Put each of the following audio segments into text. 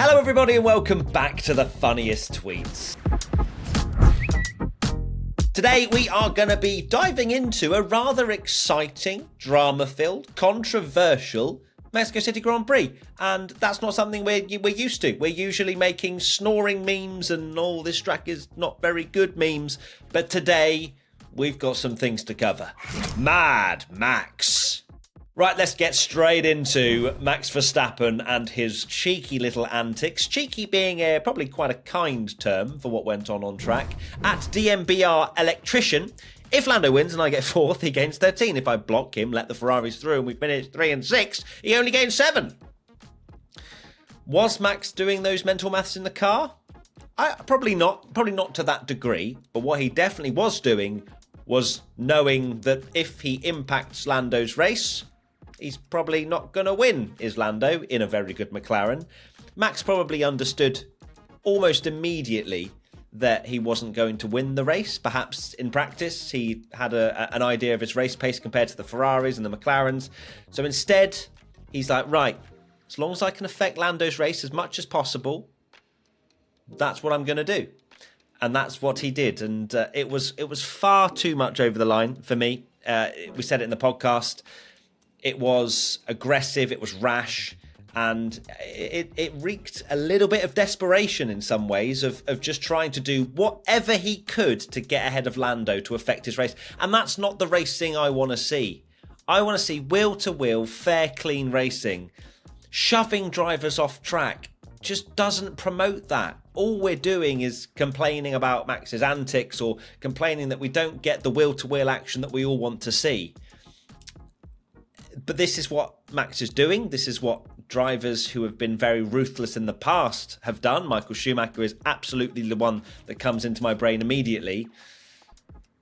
Hello everybody and welcome back to the funniest tweets. Today we are going to be diving into a rather exciting, drama-filled, controversial Mexico City Grand Prix. And that's not something we're used to. We're usually making snoring memes and all this track is not very good memes. But today we've got some things to cover. Mad Max. Right, let's get straight into Max Verstappen and his cheeky little antics. Cheeky being probably quite a kind term for what went on track. At DMBR Electrician, if Lando wins and I get 4th, he gains 13. If I block him, let the Ferraris through and we finish 3 and 6, he only gains 7. Was Max doing those mental maths in the car? Probably not to that degree. But what he definitely was doing was knowing that if he impacts Lando's race, he's probably not going to win, is Lando, in a very good McLaren. Max probably understood almost immediately that he wasn't going to win the race. Perhaps in practice, he had an idea of his race pace compared to the Ferraris and the McLarens. So instead, he's like, right, as long as I can affect Lando's race as much as possible, that's what I'm going to do. And that's what he did. And it was far too much over the line for me. We said it in the podcast. It was aggressive, it was rash, and it reeked a little bit of desperation in some ways of just trying to do whatever he could to get ahead of Lando to affect his race. And that's not the racing I want to see. I want to see wheel-to-wheel, fair, clean racing. Shoving drivers off track just doesn't promote that. All we're doing is complaining about Max's antics or complaining that we don't get the wheel-to-wheel action that we all want to see. But this is what Max is doing. This is what drivers who have been very ruthless in the past have done. Michael Schumacher is absolutely the one that comes into my brain immediately.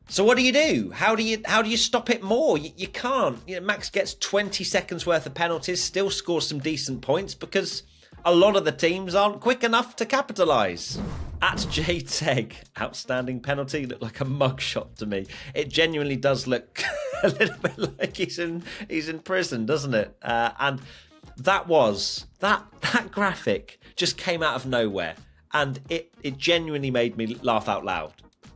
So what do? How do you stop it more? You can't. Max gets 20 seconds worth of penalties, still scores some decent points because a lot of the teams aren't quick enough to capitalise. At JTeg, outstanding penalty, looked like a mugshot to me. It genuinely does look a little bit like he's in prison, doesn't it? And that graphic just came out of nowhere, and it genuinely made me laugh out loud.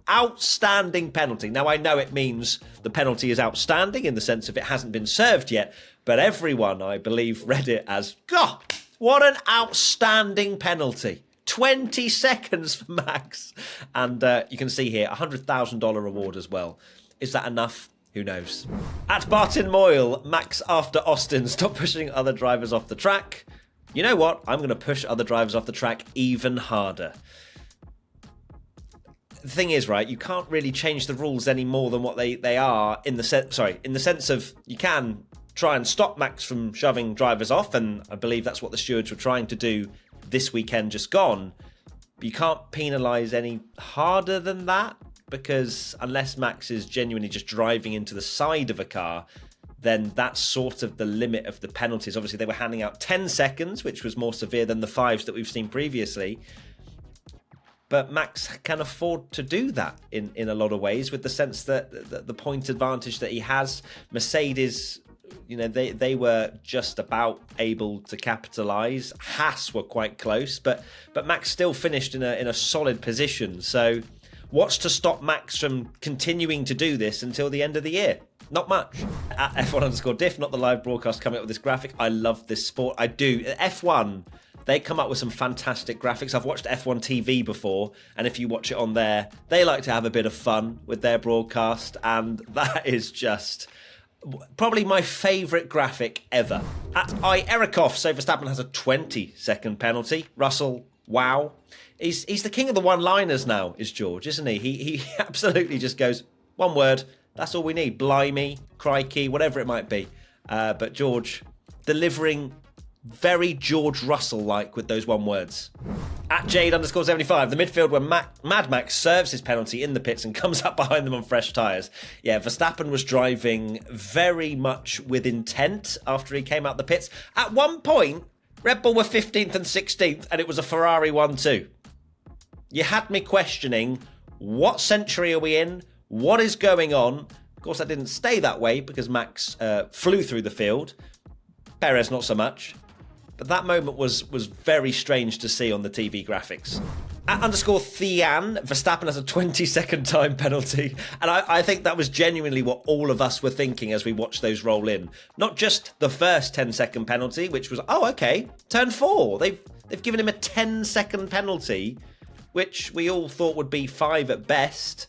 Outstanding penalty. Now I know it means the penalty is outstanding in the sense of it hasn't been served yet, but everyone, I believe, read it as, God, what an outstanding penalty. 20 seconds for Max. And you can see here, $100,000 reward as well. Is that enough? Who knows? At Barton Moyle, Max after Austin, stop pushing other drivers off the track. You know what? I'm going to push other drivers off the track even harder. The thing is, right, you can't really change the rules any more than what they are in the sense of you can try and stop Max from shoving drivers off, and I believe that's what the stewards were trying to do this weekend just gone. But you can't penalise any harder than that, because unless Max is genuinely just driving into the side of a car, then that's sort of the limit of the penalties. Obviously, they were handing out 10 seconds, which was more severe than the 5s that we've seen previously. But Max can afford to do that in a lot of ways, with the sense that the point advantage that he has. Mercedes, they were just about able to capitalise. Haas were quite close, but Max still finished in a solid position. So what's to stop Max from continuing to do this until the end of the year? Not much. At F1_diff, not the live broadcast, coming up with this graphic. I love this sport. I do. F1, they come up with some fantastic graphics. I've watched F1 TV before, and if you watch it on there, they like to have a bit of fun with their broadcast, and that is just probably my favourite graphic ever. At Erikoff, so Verstappen has a 20-second penalty. Russell, wow. He's the king of the one-liners now, is George, isn't he? He absolutely just goes, one word, that's all we need. Blimey, crikey, whatever it might be. But George delivering very George Russell-like with those one words. At Jade_75, the midfield where Mad Max serves his penalty in the pits and comes up behind them on fresh tyres. Yeah, Verstappen was driving very much with intent after he came out the pits. At one point, Red Bull were 15th and 16th, and it was a Ferrari 1-2. You had me questioning, what century are we in? What is going on? Of course, that didn't stay that way because Max flew through the field. Perez, not so much. That moment was very strange to see on the TV graphics. At _Thean, Verstappen has a 20-second time penalty. And I think that was genuinely what all of us were thinking as we watched those roll in. Not just the first 10-second penalty, which was, oh, okay, turn 4. They've given him a 10-second penalty, which we all thought would be 5 at best.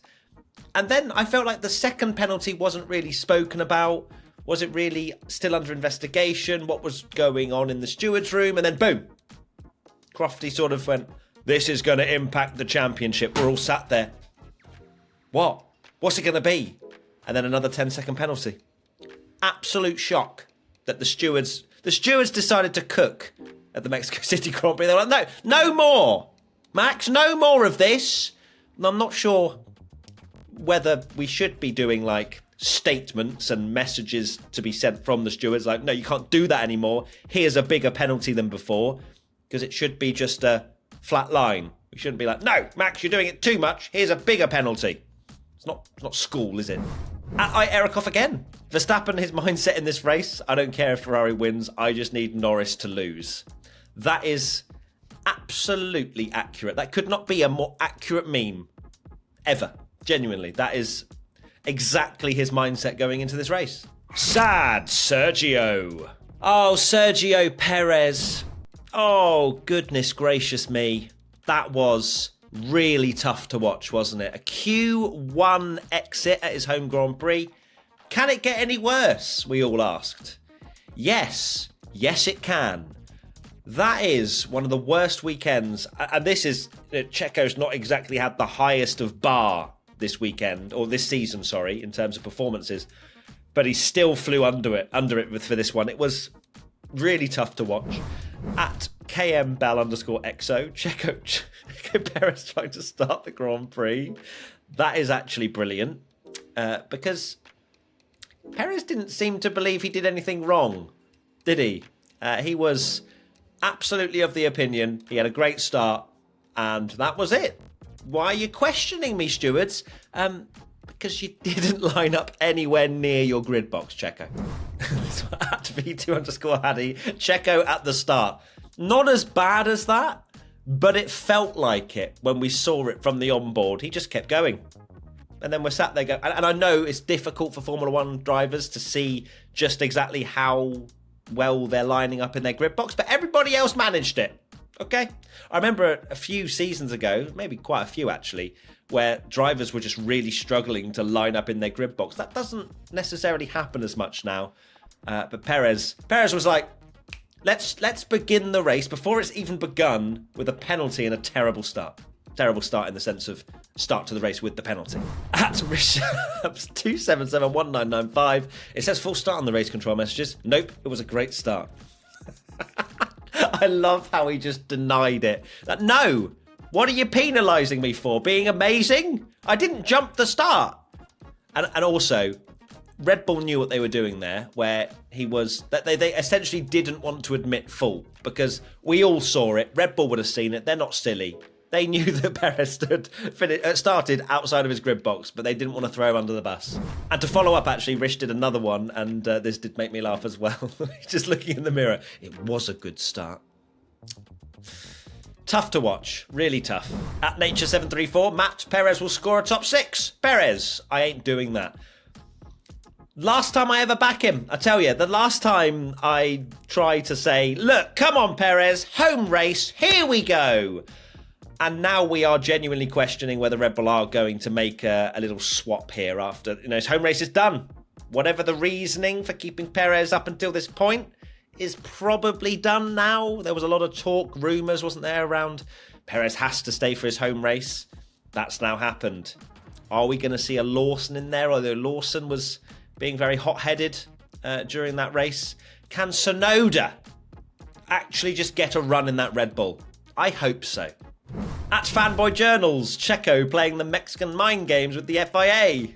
And then I felt like the second penalty wasn't really spoken about. Was it really still under investigation? What was going on in the steward's room? And then boom, Crofty sort of went, this is going to impact the championship. We're all sat there. What? What's it going to be? And then another 10-second penalty. Absolute shock that the stewards decided to cook at the Mexico City Grand Prix. They were like, no more. Max, no more of this. And I'm not sure whether we should be doing like statements and messages to be sent from the stewards. Like, no, you can't do that anymore. Here's a bigger penalty than before. Because it should be just a flat line. We shouldn't be like, no, Max, you're doing it too much. Here's a bigger penalty. It's not school, is it? I Eric off again. Verstappen, his mindset in this race, I don't care if Ferrari wins. I just need Norris to lose. That is absolutely accurate. That could not be a more accurate meme ever. Genuinely, that is exactly his mindset going into this race. Sad Sergio. Oh, Sergio Perez. Oh, goodness gracious me. That was really tough to watch, wasn't it? A Q1 exit at his home Grand Prix. Can it get any worse? We all asked. Yes. Yes, it can. That is one of the worst weekends. And this is, Checo's not exactly had the highest of bar this weekend, or this season, sorry, in terms of performances. But he still flew under it for this one. It was really tough to watch. At KM Bell _XO, Checo Perez trying to start the Grand Prix. That is actually brilliant. Because Perez didn't seem to believe he did anything wrong, did he? He was absolutely of the opinion he had a great start, and that was it. Why are you questioning me, stewards? Because you didn't line up anywhere near your grid box, Checo. At V2 _Haddy, Checo at the start. Not as bad as that, but it felt like it when we saw it from the onboard. He just kept going. And then we're sat there going, and I know it's difficult for Formula One drivers to see just exactly how well they're lining up in their grid box, but everybody else managed it. Okay? I remember a few seasons ago, maybe quite a few actually, where drivers were just really struggling to line up in their grid box. That doesn't necessarily happen as much now. But Perez was like, let's begin the race before it's even begun with a penalty and a terrible start. Terrible start in the sense of start to the race with the penalty. At Rishabs 2771995, it says full start on the race control messages. Nope, it was a great start. I love how he just denied it. No, what are you penalising me for? Being amazing? I didn't jump the start. And also, Red Bull knew what they were doing there, where he was, that they essentially didn't want to admit fault, because we all saw it. Red Bull would have seen it. They're not silly. They knew that Perez started outside of his grid box, but they didn't want to throw him under the bus. And to follow up, actually, Rish did another one, and this did make me laugh as well. Just looking in the mirror, it was a good start. Tough to watch, really tough. At Nature734, Matt, Perez will score a top 6. Perez, I ain't doing that. Last time I ever back him, I tell you, the last time I tried to say, look, come on, Perez, home race, here we go. And now we are genuinely questioning whether Red Bull are going to make a little swap here after, his home race is done. Whatever the reasoning for keeping Perez up until this point is probably done now. There was a lot of talk, rumours, wasn't there, around Perez has to stay for his home race. That's now happened. Are we going to see a Lawson in there? Although Lawson was being very hot-headed during that race. Can Tsunoda actually just get a run in that Red Bull? I hope so. At Fanboy Journals, Checo playing the Mexican mind games with the FIA.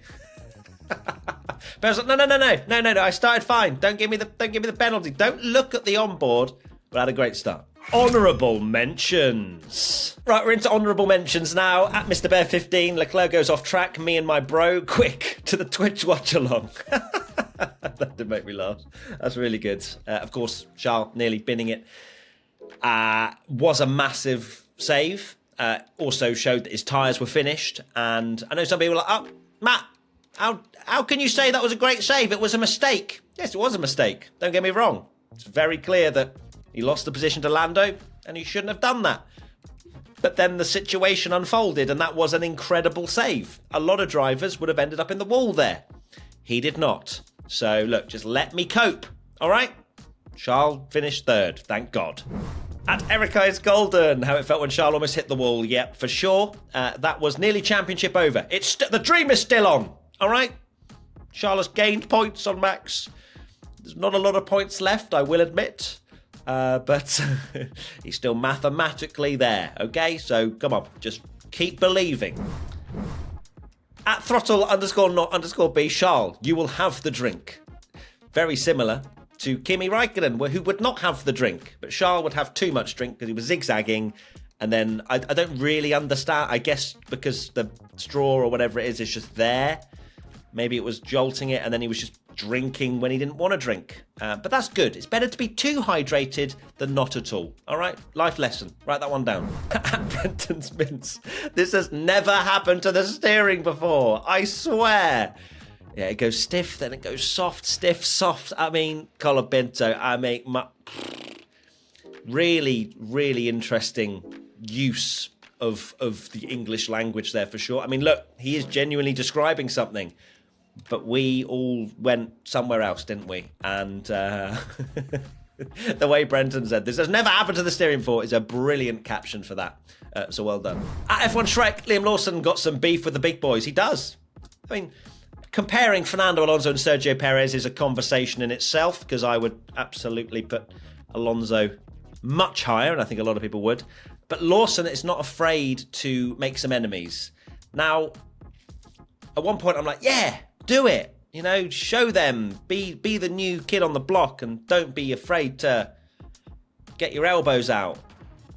Perez like, no, I started fine. Don't give me the penalty. Don't look at the onboard. But I had a great start. Honourable mentions. Right, we're into honourable mentions now. At Mr. Bear 15, Leclerc goes off track. Me and my bro, quick to the Twitch watch along. That did make me laugh. That's really good. Of course, Charles nearly binning it. was a massive save. Also showed that his tyres were finished. And I know some people are like, oh, Matt, how can you say that was a great save? It was a mistake. Yes, it was a mistake. Don't get me wrong. It's very clear that he lost the position to Lando and he shouldn't have done that. But then the situation unfolded and that was an incredible save. A lot of drivers would have ended up in the wall there. He did not. So look, just let me cope. All right? Charles finished third, thank God. At Erica is Golden, how it felt when Charles almost hit the wall. Yep, for sure. That was nearly championship over. The dream is still on. All right? Charles has gained points on Max. There's not a lot of points left, I will admit. But he's still mathematically there, okay? So come on, just keep believing. At throttle_not_B, Charles, you will have the drink. Very similar to Kimi Räikkönen, who would not have the drink. But Charles would have too much drink because he was zigzagging. And then I don't really understand. I guess because the straw or whatever it is just there. Maybe it was jolting it and then he was just drinking when he didn't want to drink. But that's good. It's better to be too hydrated than not at all. All right? Life lesson. Write that one down. At Brenton's Mints. This has never happened to the steering before. I swear. Yeah, it goes stiff, then it goes soft, stiff, soft. I mean, Colabinto, really, really interesting use of the English language there for sure. I mean, look, he is genuinely describing something. But we all went somewhere else, didn't we? And the way Brenton said this has never happened to the steering before is a brilliant caption for that. So well done. At F1 Shrek, Liam Lawson got some beef with the big boys. He does. I mean, comparing Fernando Alonso and Sergio Perez is a conversation in itself, because I would absolutely put Alonso much higher, and I think a lot of people would. But Lawson is not afraid to make some enemies. Now, at one point I'm like, yeah, do it. You know, show them. Be the new kid on the block and don't be afraid to get your elbows out.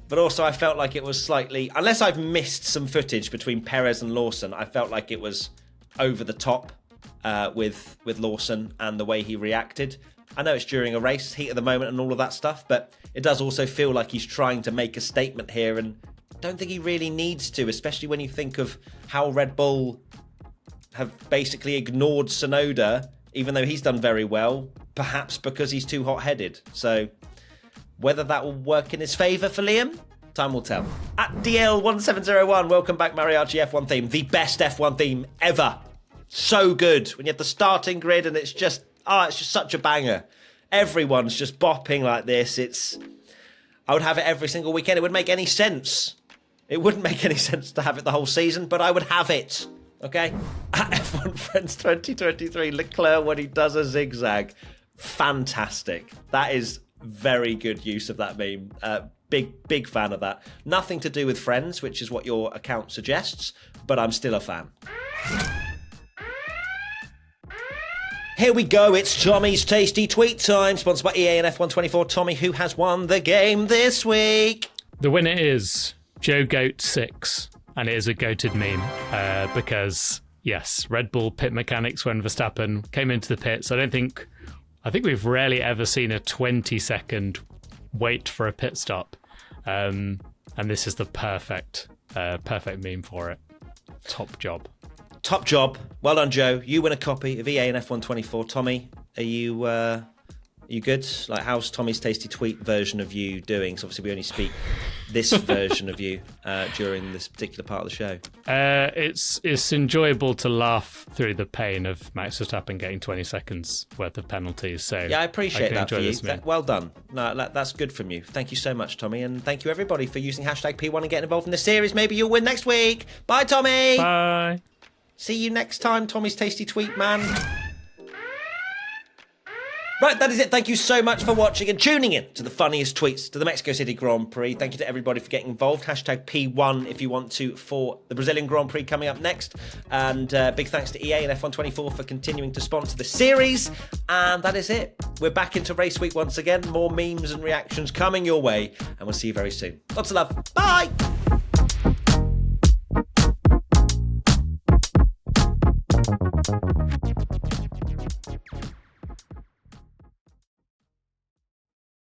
But also I felt like it was slightly, unless I've missed some footage between Perez and Lawson, I felt like it was over the top with Lawson and the way he reacted. I know it's during a race, heat of the moment and all of that stuff, but it does also feel like he's trying to make a statement here, and I don't think he really needs to, especially when you think of how Red Bull have basically ignored Tsunoda, even though he's done very well, perhaps because he's too hot-headed. So whether that will work in his favour for Liam, time will tell. At DL1701, welcome back Mariachi F1 theme. The best F1 theme ever. So good. When you have the starting grid and it's just such a banger. Everyone's just bopping like this. I would have it every single weekend. It wouldn't make any sense. It wouldn't make any sense to have it the whole season, but I would have it. Okay? At F1 Friends 2023, Leclerc when he does a zigzag. Fantastic. That is very good use of that meme. Big fan of that. Nothing to do with Friends, which is what your account suggests, but I'm still a fan. Here we go, it's Tommy's Tasty Tweet Time, sponsored by EA and F124. Tommy, who has won the game this week? The winner is Joe Goat 6, and it is a goated meme, because, yes, Red Bull pit mechanics when Verstappen came into the pits. I think we've rarely ever seen a 20-second wait for a pit stop, and this is the perfect meme for it. Top job. Top job. Well done, Joe. You win a copy of EA and F124. Tommy, are you good? Like, how's Tommy's Tasty Tweet version of you doing? So obviously we only speak this version of you during this particular part of the show. It's enjoyable to laugh through the pain of Max Verstappen getting 20 seconds worth of penalties. So yeah, I appreciate that for you. Well done. No, that's good from you. Thank you so much, Tommy, and thank you everybody for using hashtag P1 and getting involved in the series. Maybe you'll win next week. Bye, Tommy. Bye. See you next time, Tommy's Tasty Tweet, man. Right, that is it. Thank you so much for watching and tuning in to the funniest tweets to the Mexico City Grand Prix. Thank you to everybody for getting involved. Hashtag P1 if you want to for the Brazilian Grand Prix coming up next. And big thanks to EA and F124 for continuing to sponsor the series. And that is it. We're back into race week once again. More memes and reactions coming your way. And we'll see you very soon. Lots of love. Bye.